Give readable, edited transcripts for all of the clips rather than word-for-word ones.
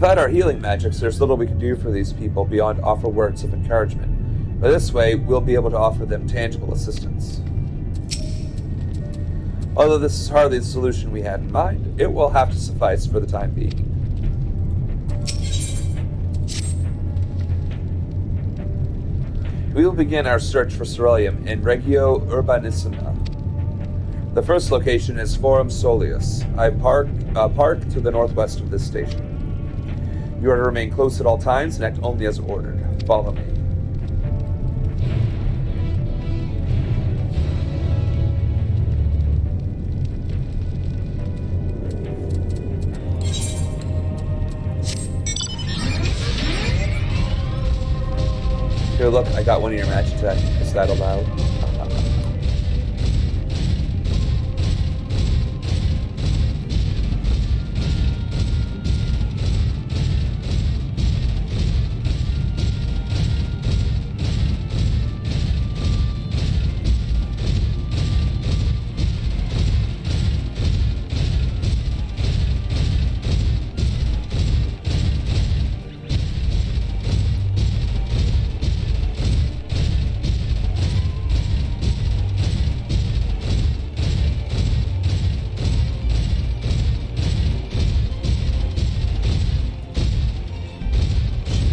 Without our healing magics, there's little we can do for these people beyond offer words of encouragement. But this way, we'll be able to offer them tangible assistance. Although this is hardly the solution we had in mind, it will have to suffice for the time being. We will begin our search for Ceruleum in Regio Urbanissima. The first location is Forum Solius, a park to the northwest of this station. You are to remain close at all times and act only as ordered. Follow me. Here, look, I got one of your magic tech. Is that allowed?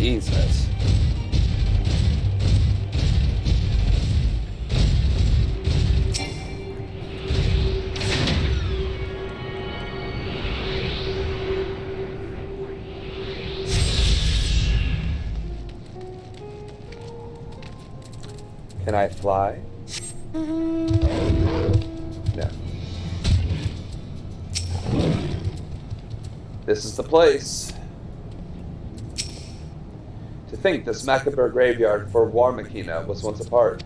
Jesus. Can I fly? No. This is the place. To think this macabre graveyard for War Machina was once a part.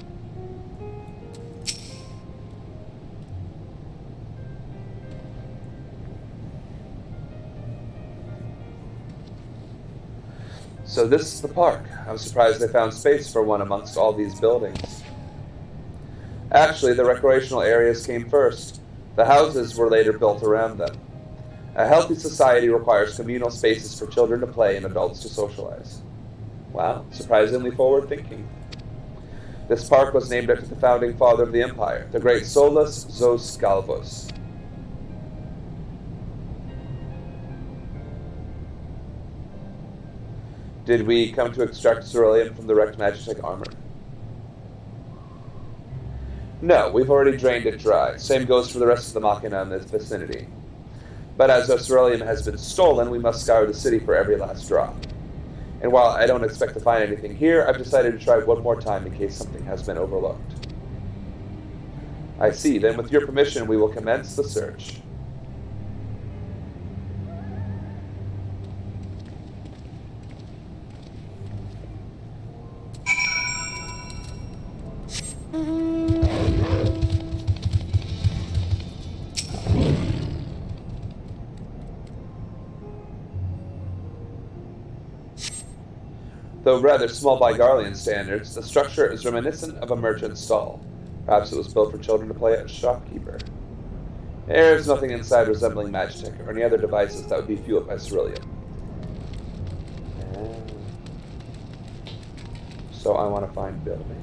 So this is the park. I'm surprised they found space for one amongst all these buildings. Actually, the recreational areas came first. The houses were later built around them. A healthy society requires communal spaces for children to play and adults to socialize. Wow, surprisingly forward-thinking. This park was named after the founding father of the empire, the great Solus Zos Galvus. Did we come to extract ceruleum from the wrecked Magitech armor? No, we've already drained it dry. Same goes for the rest of the Machina in this vicinity. But as our ceruleum has been stolen, we must scour the city for every last drop. And while I don't expect to find anything here, I've decided to try one more time in case something has been overlooked. I see. Then with your permission, we will commence the search. Though rather small by Garlean standards, the structure is reminiscent of a merchant's stall. Perhaps it was built for children to play as shopkeeper. There is nothing inside resembling Magitech or any other devices that would be fueled by ceruleum. So I want to find buildings.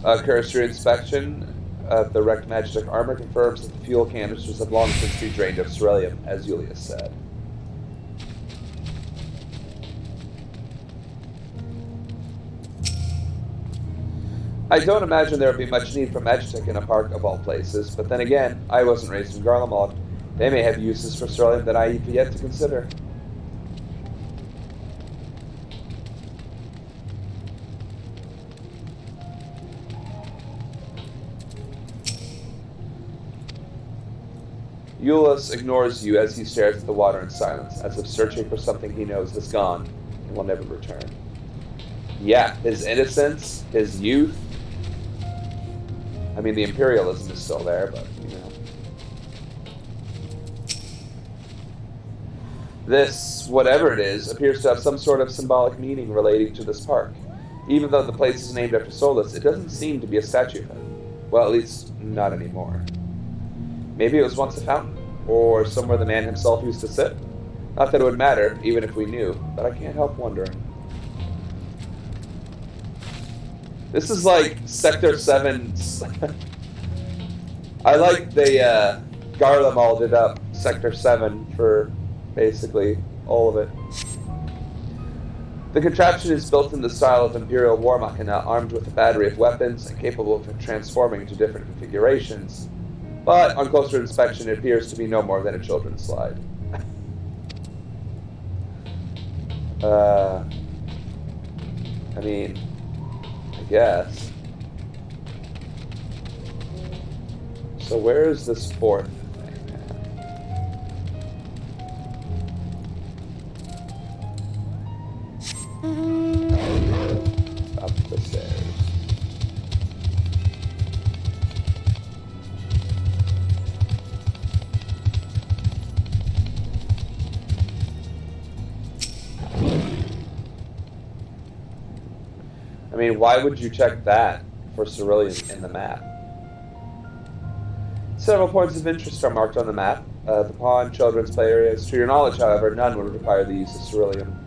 A cursory inspection of the wrecked Magitech armor confirms that the fuel canisters have long since been drained of ceruleum, as Julius said. I don't imagine there would be much need for Magitech in a park of all places, but then again, I wasn't raised in Garlemald. They may have uses for ceruleum that I have yet to consider. Eulus ignores you as he stares at the water in silence, as if searching for something he knows is gone and will never return. Yeah, his innocence, his youth. I mean, the imperialism is still there, but, you know. This, whatever it is, appears to have some sort of symbolic meaning relating to this park. Even though the place is named after Solus, it doesn't seem to be a statue of him. Well, at least, not anymore. Maybe it was once a fountain, or somewhere the man himself used to sit. Not that it would matter, even if we knew, but I can't help wondering. This is like Sector 7's... I like they Garlemalded up Sector 7 for basically all of it. The contraption is built in the style of Imperial War Machina, armed with a battery of weapons and capable of transforming into different configurations. But on closer inspection, it appears to be no more than a children's slide. I mean, I guess. So where is this fourth thing? Up the stairs. I mean, why would you check that for cerulean in the map? Several points of interest are marked on the map. The pond, children's play areas. To your knowledge, however, none would require the use of cerulean.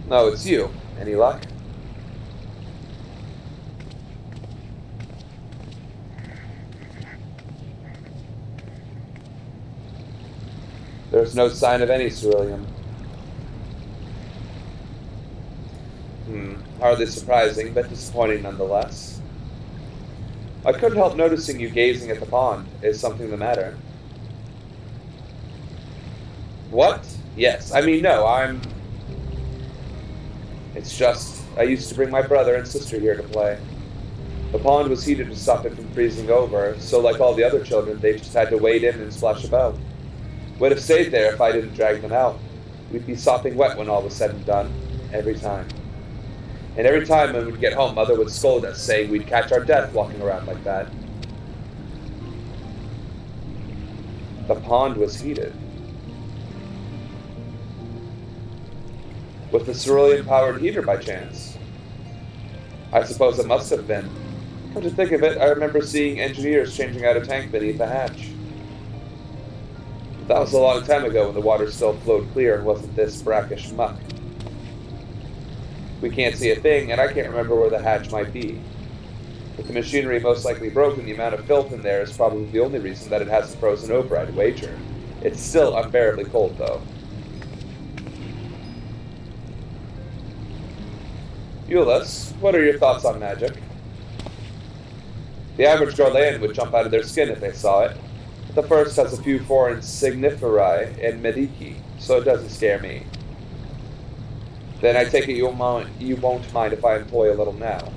No, it's you. Any luck? There's no sign of any cerulean. Hardly surprising, but disappointing nonetheless. I couldn't help noticing you gazing at the pond. Is something the matter? What? Yes. I mean, no, It's just, I used to bring my brother and sister here to play. The pond was heated to stop it from freezing over, so like all the other children, they just had to wade in and splash about. Would have stayed there if I didn't drag them out. We'd be sopping wet when all was said and done. Every time. And every time when we'd get home, Mother would scold us, saying we'd catch our death walking around like that. The pond was heated. With the cerulean-powered heater, by chance? I suppose it must have been. Come to think of it, I remember seeing engineers changing out a tank beneath the hatch. That was a long time ago when the water still flowed clear and wasn't this brackish muck. We can't see a thing, and I can't remember where the hatch might be. With the machinery most likely broken, the amount of filth in there is probably the only reason that it hasn't frozen over, I'd wager. It's still unbearably cold, though. Euless, what are your thoughts on magic? The average Gorlean would jump out of their skin if they saw it. But the first has a few foreign signiferi and mediki, so it doesn't scare me. Then I take it you won't mind if I employ a little now.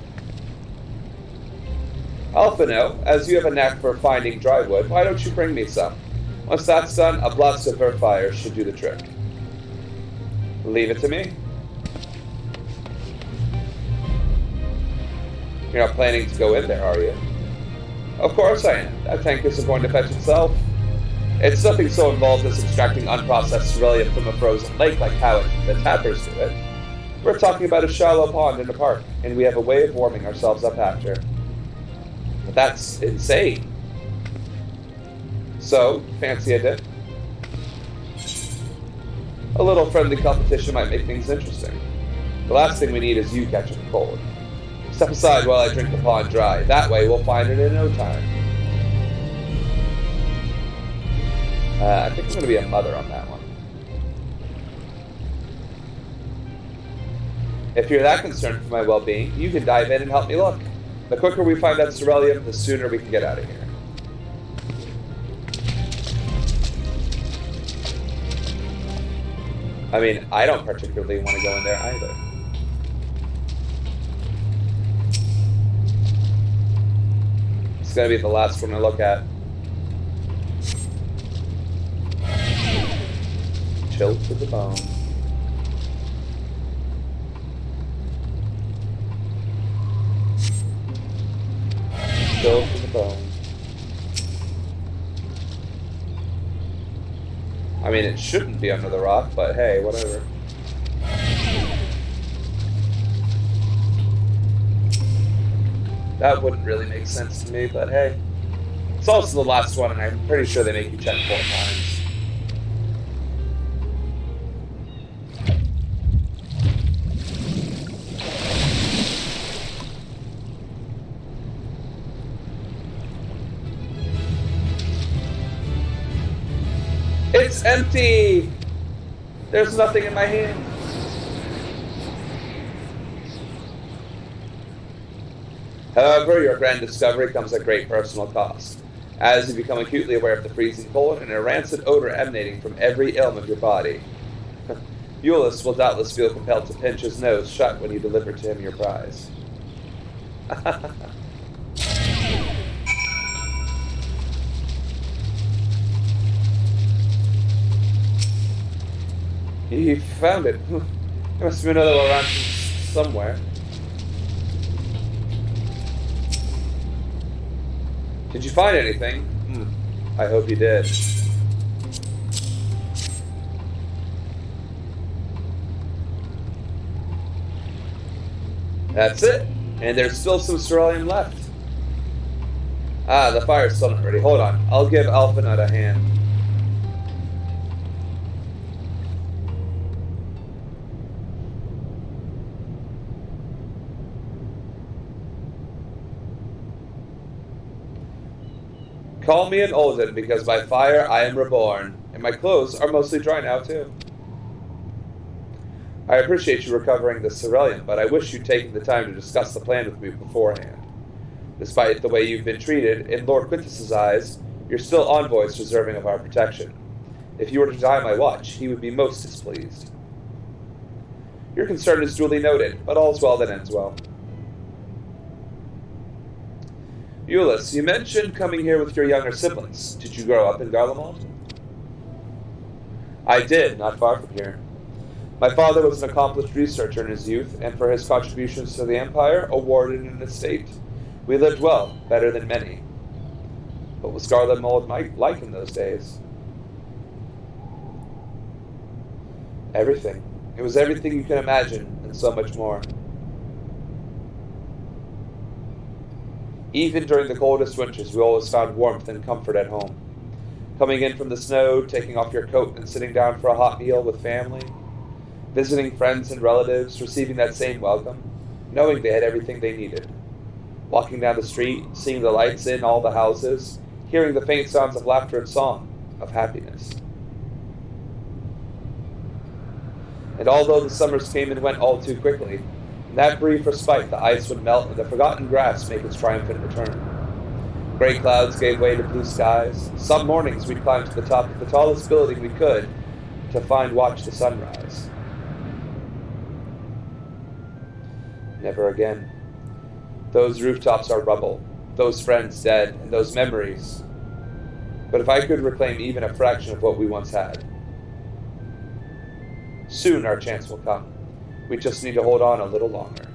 Alphino, as you have a knack for finding dry wood, why don't you bring me some? Once that's done, a blast of earth fire should do the trick. Leave it to me. You're not planning to go in there, are you? Of course I am. That tank isn't going to fetch itself. It's nothing so involved as extracting unprocessed cerulean from a frozen lake like how the tappers do it. We're talking about a shallow pond in a park, and we have a way of warming ourselves up after. But that's insane. So, fancy a dip? A little friendly competition might make things interesting. The last thing we need is you catching a cold. Step aside while I drink the pond dry. That way we'll find it in no time. I think I'm going to be a mother on that one. If you're that concerned for my well-being, you can dive in and help me look. The quicker we find that ceruleum, the sooner we can get out of here. I mean, I don't particularly want to go in there either. It's gonna be the last one I look at. Chilled to the bone. Chilled to the bone. I mean, it shouldn't be under the rock, but hey, whatever. That wouldn't really make sense to me, but hey. It's also the last one, and I'm pretty sure they make you check 4 times. It's empty! There's nothing in my hand. However, your grand discovery comes at great personal cost, as you become acutely aware of the freezing cold and a rancid odor emanating from every ilm of your body. Ulysses will doubtless feel compelled to pinch his nose shut when you deliver to him your prize. He found it. There must be another one around somewhere. Did you find anything? I hope you did. That's it. And there's still some ceruleum left. Ah, the fire's still not ready. Hold on. I'll give Alpha Nut a hand. Call me an Olden, because by fire I am reborn, and my clothes are mostly dry now too. I appreciate you recovering the ceruleum, but I wish you'd taken the time to discuss the plan with me beforehand. Despite the way you've been treated, in Lord Quintus's eyes, you're still envoys deserving of our protection. If you were to die my watch, he would be most displeased. Your concern is duly noted, but all's well that ends well. Ulysses, you mentioned coming here with your younger siblings. Did you grow up in Garlemald? I did, not far from here. My father was an accomplished researcher in his youth, and for his contributions to the Empire, awarded an estate. We lived well, better than many. What was Garlemald like in those days? Everything. It was everything you can imagine, and so much more. Even during the coldest winters, we always found warmth and comfort at home. Coming in from the snow, taking off your coat and sitting down for a hot meal with family, visiting friends and relatives, receiving that same welcome, knowing they had everything they needed. Walking down the street, seeing the lights in all the houses, hearing the faint sounds of laughter and song, of happiness. And although the summers came and went all too quickly, in that brief respite the ice would melt and the forgotten grass make its triumphant return. Gray clouds gave way to blue skies. Some mornings we'd climb to the top of the tallest building we could to watch the sunrise. Never again. Those rooftops are rubble, those friends dead, and those memories. But if I could reclaim even a fraction of what we once had, soon our chance will come. We just need to hold on a little longer.